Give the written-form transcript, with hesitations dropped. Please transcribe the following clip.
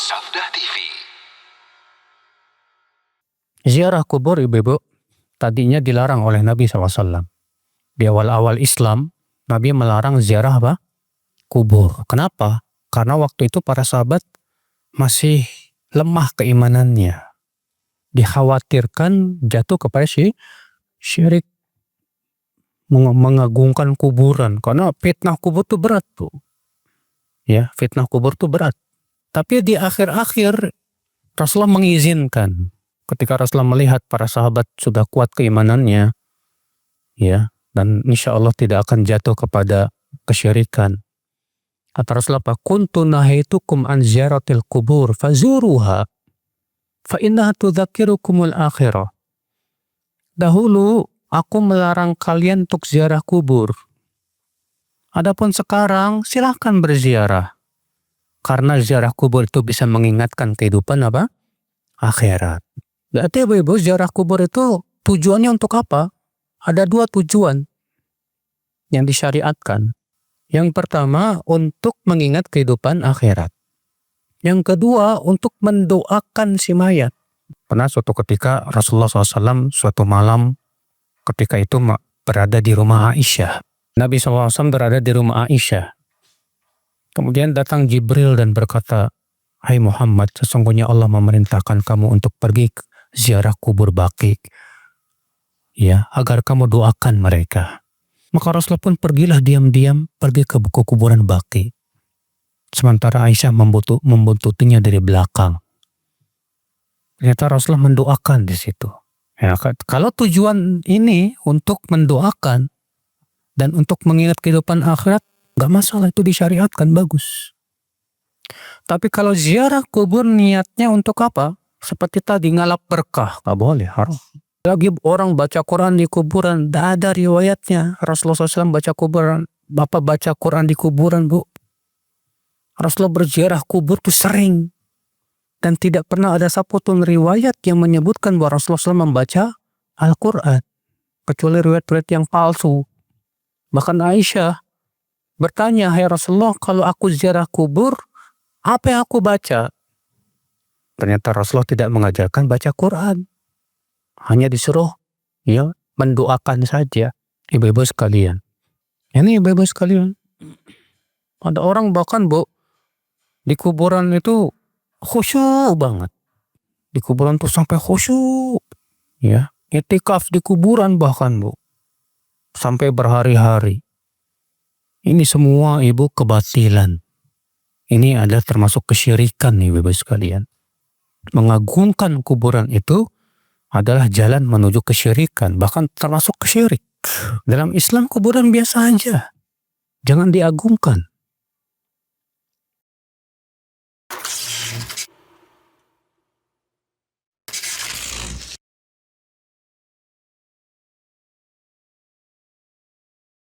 Sabda TV. Ziarah kubur ibu-ibu tadinya dilarang oleh Nabi SAW. Di awal-awal Islam, Nabi melarang ziarah apa? Kubur. Kenapa? Karena waktu itu para sahabat masih lemah keimanannya. Dikhawatirkan jatuh kepada syirik, mengagungkan kuburan. Karena fitnah kubur itu berat tuh. Ya, fitnah kubur itu berat. Tapi di akhir-akhir Rasulullah mengizinkan. Ketika Rasulullah melihat para sahabat sudah kuat keimanannya, ya, dan insya Allah tidak akan jatuh kepada kesyirikan. Kata Rasulullah, "Kuntu nahaitukum an ziyaratil kubur fazuruha fa innaha tudzakirukumul akhirah." Dahulu aku melarang kalian untuk ziarah kubur. Adapun sekarang silahkan berziarah. Karena ziarah kubur itu bisa mengingatkan kehidupan apa? Akhirat. Berarti ibu-ibu, ziarah kubur itu tujuannya untuk apa? Ada dua tujuan yang disyariatkan. Yang pertama, untuk mengingat kehidupan akhirat. Yang kedua, untuk mendoakan si mayat. Pernah suatu ketika Rasulullah SAW suatu malam ketika itu berada di rumah Aisyah. Nabi SAW berada di rumah Aisyah. Kemudian datang Jibril dan berkata, "Hai Muhammad, sesungguhnya Allah memerintahkan kamu untuk pergi ziarah kubur Baqi, ya, agar kamu doakan mereka." Maka Rasulullah pun pergilah diam-diam pergi ke kuburan Baqi. Sementara Aisyah membuntutinya dari belakang. Ternyata Rasulullah mendoakan di situ. Ya, kalau tujuan ini untuk mendoakan dan untuk mengingat kehidupan akhirat, gak masalah, itu disyariatkan, bagus. Tapi kalau ziarah kubur niatnya untuk apa? Seperti tadi, ngalap berkah, gak boleh, haram. Lagi orang baca Quran di kuburan, gak ada riwayatnya Rasulullah SAW baca Quran di kuburan, Bu. Rasulullah berziarah kubur itu sering. Dan tidak pernah ada satupun riwayat yang menyebutkan bahwa Rasulullah SAW membaca Al-Quran. Kecuali riwayat-riwayat yang palsu. Bahkan Aisyah bertanya, "Hai Rasulullah, kalau aku ziarah kubur, apa yang aku baca?" Ternyata Rasulullah tidak mengajarkan baca Quran. Hanya disuruh ya mendoakan saja. Ibu-ibu sekalian. Ini ibu-ibu sekalian. Ada orang bahkan, Bu, di kuburan itu khusyuk banget. Di kuburan tuh sampai khusyuk. Ya, itikaf di kuburan bahkan, Bu. Sampai berhari-hari. Ini semua ibu kebatilan. Ini adalah termasuk kesyirikan nih ibu sekalian. Mengagungkan kuburan itu adalah jalan menuju kesyirikan. Bahkan termasuk kesyirik. Dalam Islam kuburan biasa aja. Jangan diagungkan.